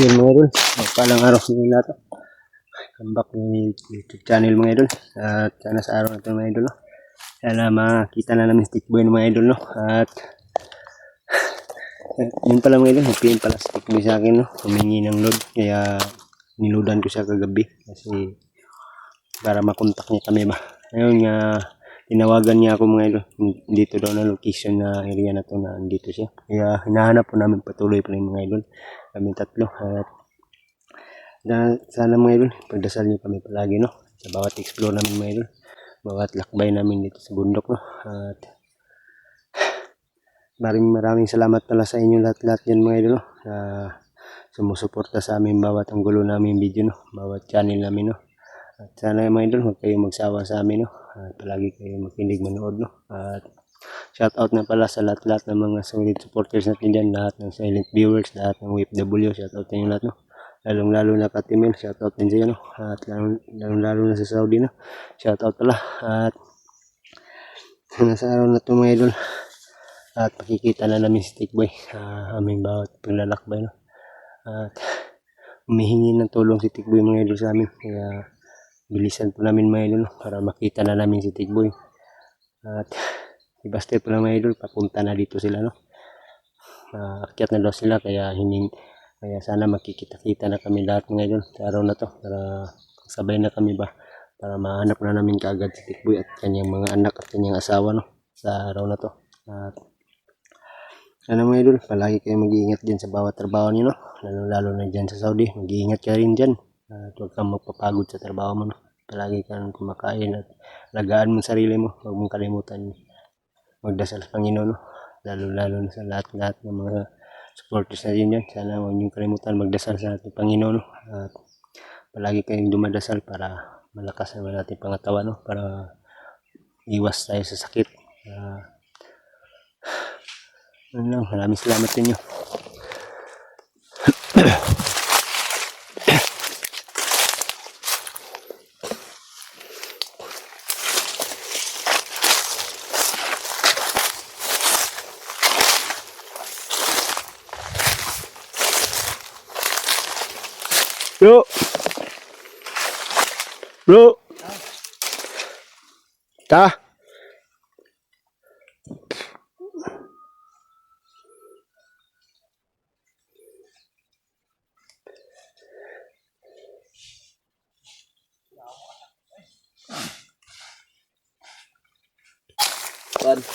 Yun mga idol, magpalang araw sa inyo lahat. Come back ng YouTube channel mga idol. At sana sa araw na ito mga idol, no? Sana makita na namin stick boy ng mga idol, no? At yun pala mga idol, nag-PM pala stick boy sa akin, no? Humingi ng load, kaya niloadan ko siya kagabi kasi para makontak niya kami ba. Ngayon nga tinawagan niya ako mga idol, dito daw na location na area na to na dito siya. Kaya hinahanap po namin patuloy pa rin mga idol, kami tatlo. At sana mga idol, pagdasal niyo kami palagi, no? Sa bawat explore namin mga idol, bawat lakbay namin dito sa bundok, no? At maraming salamat pala sa inyo lahat dyan mga idol, no? Sumusuporta sa amin bawat ang gulo namin video, no? Bawat channel namin, no? At sana mga idol, huwag kayong magsawa sa amin, no? At palagi kayong makinig manood, no? At shout out na pala sa lahat ng mga solid supporters natin dyan, lahat ng silent viewers, lahat ng WFW, shout out na yung lahat, no? Lalong-lalo na Katimel, shout out din siya, no? At lalong-lalo na sa Saudi, no? Shout out pala. At nasa araw na ito mga idol, at makikita na namin si Stick Boy, aming bawat paglalakbay, no? At humihingi ng tulong si Stick Boy mga idol sa amin, kaya bilisan po namin mga idol, no? Para makita na namin si Stick Boy. At ibaste po lang mga idol, papunta na dito sila, no? Akyat na daw sila, kaya sana makikita-kita na kami lahat mga idol sa araw na to, para sabay na kami ba, para mahanap na namin kaagad si Stick Boy at kanyang mga anak at kanyang asawa, no? Sa araw na to. At sana mga idol, palagi kayo mag-iingat dyan sa bawat trabaho niyo, no? Lalo na dyan sa Saudi, mag-iingat ka rin dyan. At huwag kang magpapagod sa trabaho mo, no? Palagi kang kumakain at alagaan mo sarili mo. Huwag mong kalimutan magdasal sa Panginoon, no? Lalo na sa lahat ng mga supporters natin dyan. Sana huwag niyong kalimutan magdasal sa ating Panginoon, no? At palagi kayong dumadasal para malakas naman natin pangatawan, no? Para iwas tayo sa sakit. Maraming salamat sa inyo. Bro. Ta. Terus.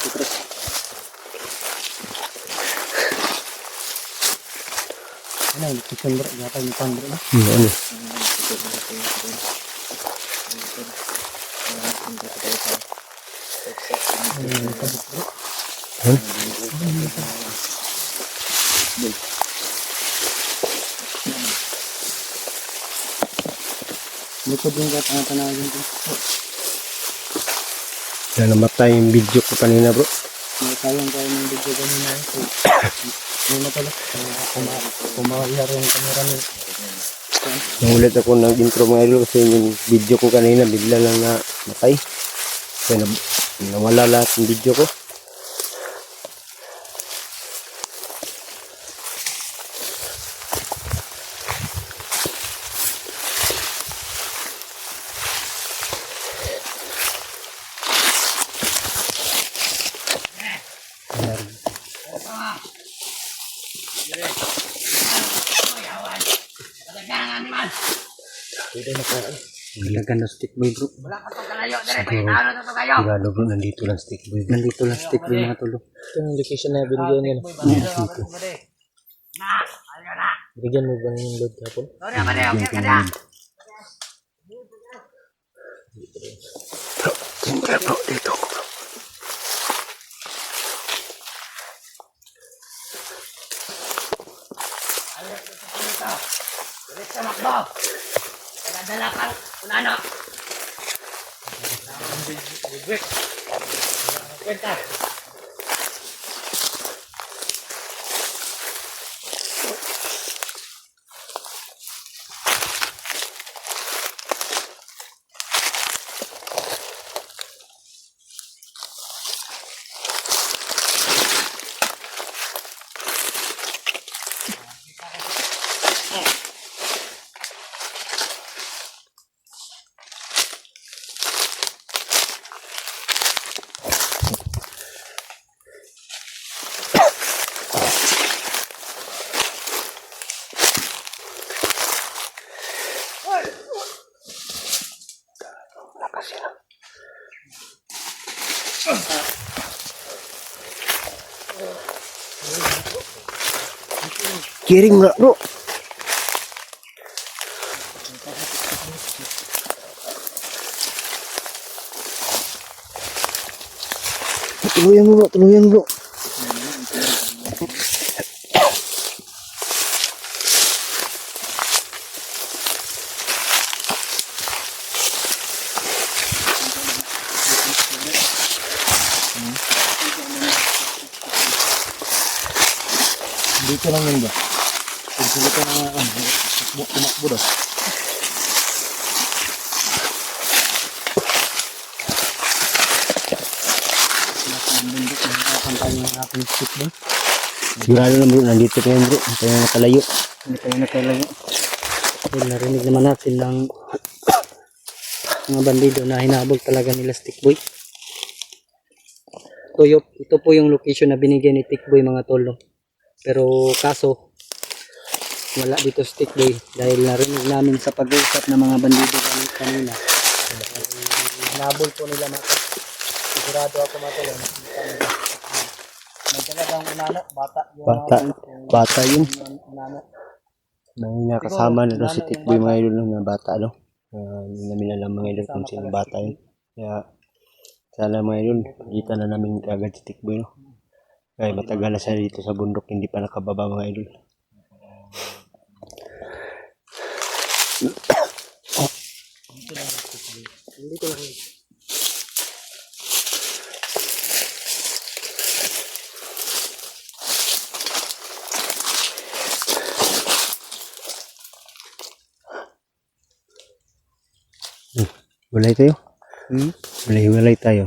Ano, kitchen bro, gata yung pan bro, no? Ano? Likod yung tanawin ko. Yan, namatay yung video ko kanina bro. Natayang tayo yung video kanina. Ano pala? Kumawala rin yung camera niya. Nangulit ako ng intro mga idol kasi yung video ko kanina bigla lang na matay. Kaya nawala lahat yung video ko. Ilagan na Stick Boy bro. Wala ka pang kalayo. Siguro bro, nandito lang Stick Boy. Nandito lang Stick Boy mga tulo. Ito yung location na binigyan niya. Bigyan mo ba yung load hapon? Bro, dito ako bro. Diretso makbo. Dala ka, unano. Kwenta. Kiring na bro. Tuluyan bro. Dito lang yun ba? Sige ka na tumakbo daw. Nakakantay yung ating stick doon. Sigurado na bro, nandito pa yan bro. Hindi tayo nakalayo. Hindi tayo nakalayo. Dahil narinig naman natin lang mga bandido na hinabog talaga nila Stick Boy. Ito po yung location na binigay ni Stick Boy mga tolo. Pero kaso wala dito Stick Boy dahil narinig namin sa pag-uusap ng mga bandido kanina. Hinabol po nila mata. Sigurado ako matalo. May talagang unano, bata. Bata yun. Unano. May nakasama na doon si Tikboy mga idol na bata no. Hindi namin alam mga idol kung sino bata yun. Kaya sana mga idol, kita na namin agad si Tikboy no. Kaya matagal na siya dito sa bundok, hindi pa nakababa mga idol. Dito lang. Walay tayo? Walay tayo.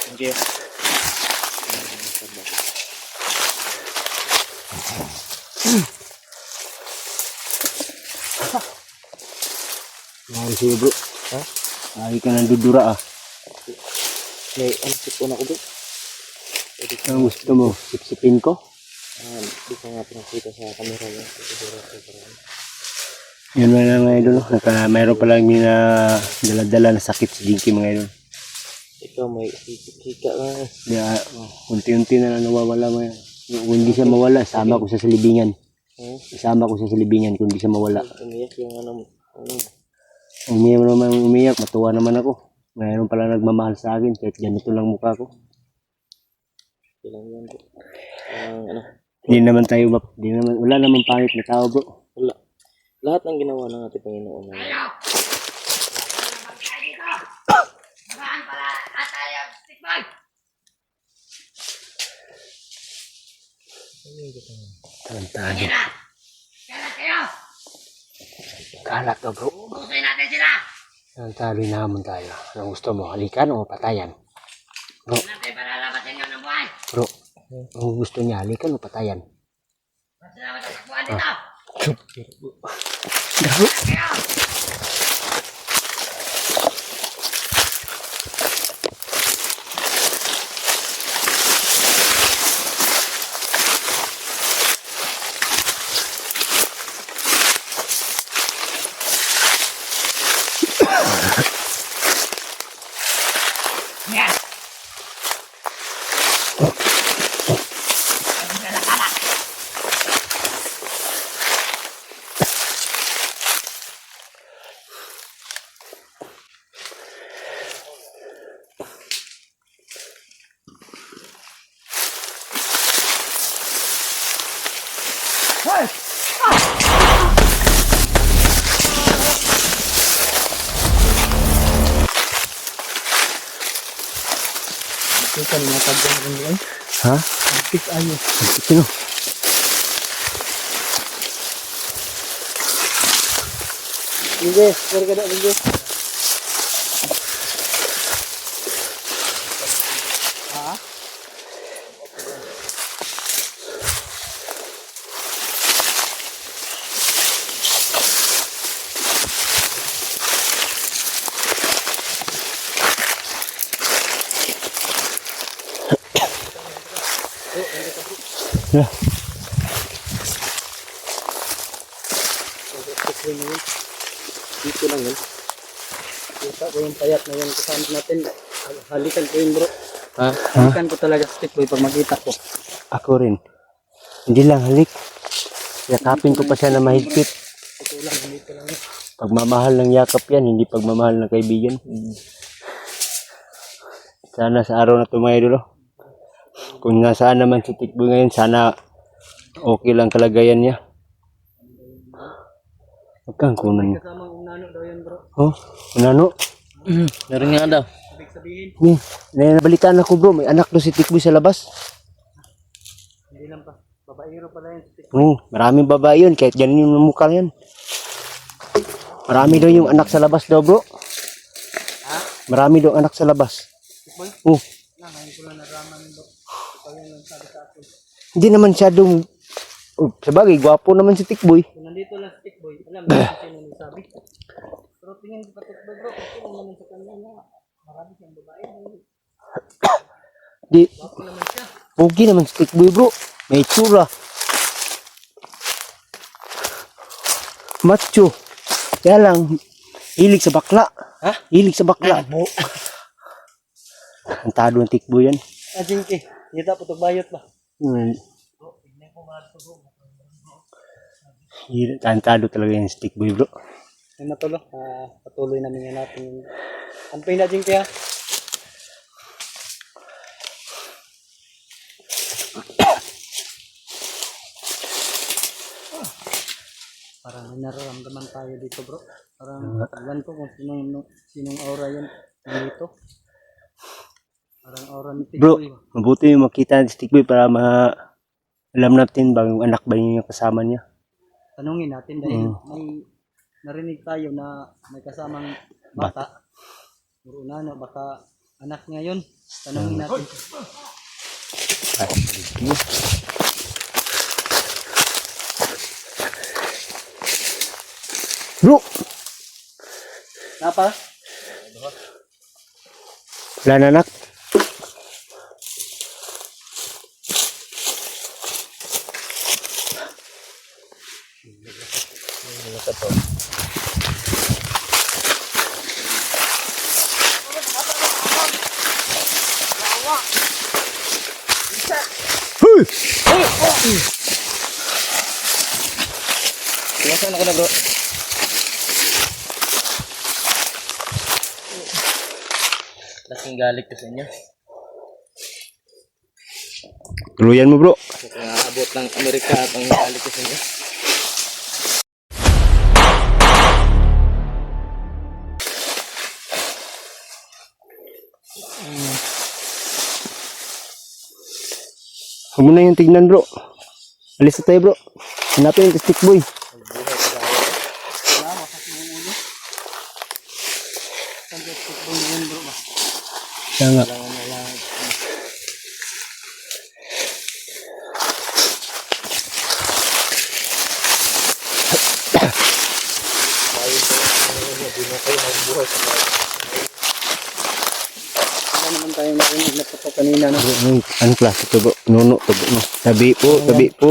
Thank you. Mahal siya bro. Ha? Ay ka nang dudura ah. May sipon ako bro. Ang gusto mo? Sipsipin ko? Di ko nga pinakita sa camera yun. Yun mga mga idol. Mayroon pala yung na dala-dala na sakit si Jinky mga idol. Ikaw may hika ka. Kaya unti-unti na lang nawawala mga idol. Kung hindi siya mawala, isama ko siya sa libingan. Isama ko siya sa libingan kung hindi siya mawala. Umiyak yung ano. Umiyak naman umiyak, matuwa naman ako. Mayroon pala nagmamahal sa akin kahit ganito lang mukha ko. Kailan yan bro. Hindi naman tayo, wala naman pangit na tao bro. Wala. Lahat ng ginawa ng ating Panginoon na Saan pala tayo, Stick Boy? Tantado. Kailan kayo? Kalat ka bro. Ubusin natin sila. Tantado naman tayo. Anong gusto mo? Halikan o patayan? Bro, Hindi natin palalabasin yun ng buhay. bro. Ang gusto niya, halikan o patayan? Ba't sila matatakbuhan dito? Garo. Kayo! Yan! Ang dalakala! Kita niya tagyan rin yun. Ha? Pick ayo. Sino? Hindi, sorry ka na, hindi. Yeah. Dito lang yun. Kita ko yung payat na yun kasama natin. Halikan ko yun bro. Ha? Halikan ko talaga sa stick boy pag makita ko. Ako rin. Hindi lang halik. Yakapin ko pa siya na mahigpit. Ito lang, dito lang. Pagmamahal ng yakap yan, hindi pagmamahal ng kaibigan. Sana sa araw na ito mga idol, kung nasaan naman si Tikboy ngayon, sana okay lang kalagayan niya. Huwag kang kunan. Kasamang unano daw yan bro. Oh, unano? Meron nga daw. Ibig sabihin, Nabalitaan ako bro, may anak doon si Tikboy sa labas. hindi lang pa. Babaero pala yan sa stick. Maraming babae yun, kahit ganun yung mukha yan. Marami daw yung anak sa labas daw bro. Marami daw anak sa labas. Tikboy? Oh, Na, ngayon ko lang naraman bro. Ikaw yung nagsabi sa akin. hindi naman siya sabagay, gwapo naman si Tikboy. Kung nandito lang sa stick boy, alam mo kung sino nagsabi. Pero tingin ko pa tikboy bro, kasi lang naman sa kanya na marami siyang babae. Di, Ako naman siya. pogi naman si Tikboy bro. May tsura. Macho. Kaya lang, hilig sa bakla. Ha? Hilig sa bakla. Antado ang Tikboy yan. Ajingki, kita putok bayot ba? Antado talaga yung Tikboy bro. Ay matulog, patuloy namin yan natin. Ampay na Ajingki ha. Parang may nararamdaman tayo dito bro. Parang alam ko kung sinong aura yan dito. Parang aura ni Bro, Tikboy. mabuti yung makita si Tikboy para alam natin bang anak ba niya yung kasama niya. Tanungin natin dahil may narinig tayo na may kasamang bata. Puro na, no? Baka anak niya yun. Tanungin natin. Bro, Napa? wala na anak. Nasaan ako na bro? Laking galit ko sa inyo. Tuluyan mo bro. Kung aabot ng Amerika at ang galit ko sa inyo. Huwag mo na yung tignan bro. Alis na tayo bro. Hanapin yung Tikboy. Kaya nga. Wala naman tayo narinig na putok kanina. No? Anong klase to bro? Nuno to bro. Tabi po, tabi po.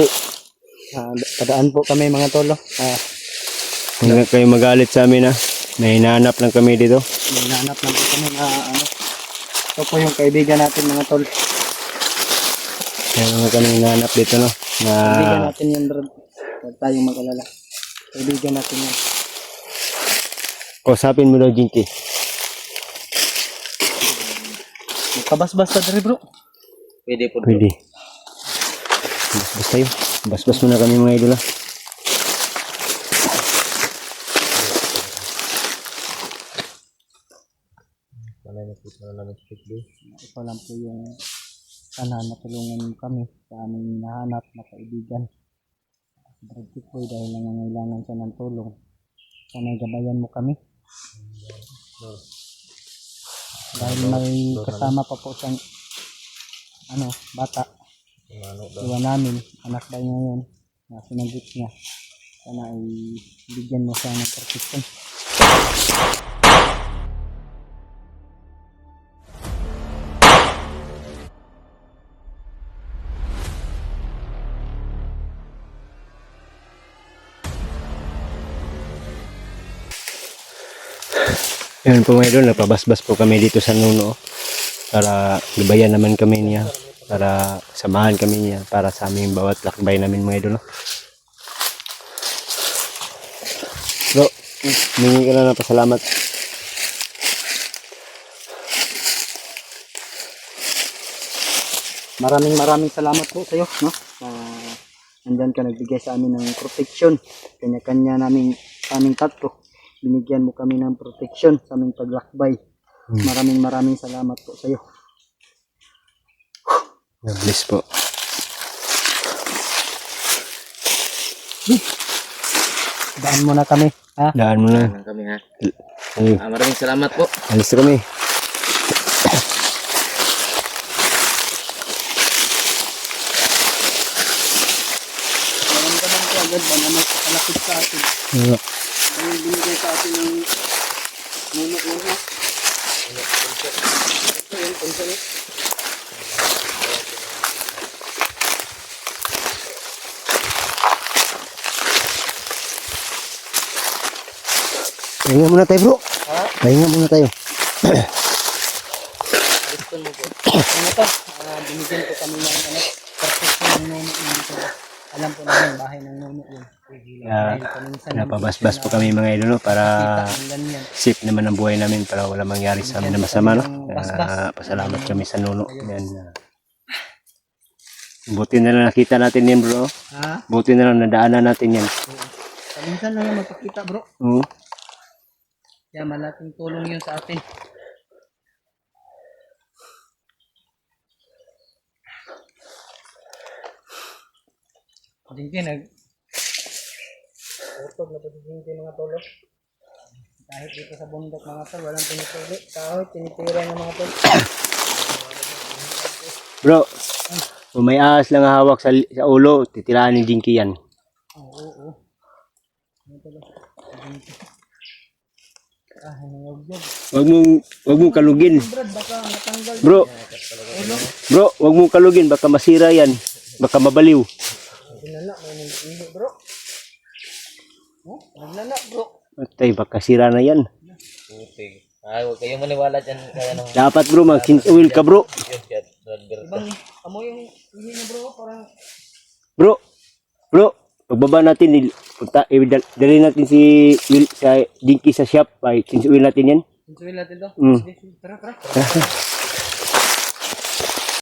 Padaan po kami mga tolo. Huwag kayo magalit sa amin ha. May hinahanap lang kami dito. May nahanap lang po kami na ano. Ito po yung kaibigan natin mga tol. Kaya nga kami hinahanap dito no. Kaibigan Na natin yan bro. Huwag tayong mag-alala. Kaibigan natin yan. kausapin mo daw Jinky. Magkabas-bas pa dali bro. Pwede po. Pwede. Basbas tayo. Basbas muna kami mga idol ha. Ito lang po yung sana natulungan kami sa aming nahanap na kaibigan. Brad Tikboy dahil nangangailangan siya ng tulong. Sana gabayan mo kami. Dahil may kasama pa po siyang bata. Iwan namin, anak ba niya yun na sinagit niya. Sana ay bigyan mo siya ng protection. Yun po mga idol, napabasbas po kami dito sa Nuno. para gabayan naman kami niya, para samahan kami niya para sa aming bawat lakbay namin mga idol. No? Bro, humingi ka na ng pasalamat. Maraming salamat po sa iyo, no? Nandyan ka nagbigay sa amin ng protection. Kanya-kanya sa aming tatlo. Binigyan mo kami ng protection sa aming paglakbay. Maraming salamat po sa iyo. God bless po. Daan mo na kami, ha? Daan mo na. Kami ha. Ay, Maraming salamat po. alis na kami. Naramdaman ko agad ba na may pakalapit sa atin. May binigay sa atin ng nuno-nuno. Ito yun, punso yun. Pahinga muna tayo bro. Pahinga muna tayo. Gusto mo po. Ano to? Binigyan ko kami ng protection ng nuno dito. Alam po namin bahay ng nuno yun. Napabasbas po kami mga idol no, para safe naman ang buhay namin, para wala mangyari sa amin na masama. No? Pasalamat kami sa nuno. Yan. Buti na lang nakita natin yan bro. Ha? Buti na lang nadaanan natin yan. Minsan lang yung magpakita bro. Kaya malaking tulong yun sa atin. Dingki utog na pagdingki mga tolo. Kahit dito sa bundok mga tol, walang tinitili. Kahit tinitira ng mga tol. Bro, kung may ahas lang hawak sa ulo, titiraan ni Dinky yan. Oo. Ano tolo? Wag mong kalugin. Brad, baka matanggal. Bro, wag mong kalugin, baka masira yan. Baka mabaliw. Naglala, may nangihi bro. Oh, naglala bro. Atay, baka sira na yan. Puti. Ay, huwag kayong maniwala dyan. Kaya nung... Dapat bro, mag-change oil ka bro. Ibang, amo yung ihi na bro, parang... Bro, pagbaba natin, dali natin si Will, sa Dinky sa shop. Ay, change oil natin yan. Enjoy natin to. Mm. Tara.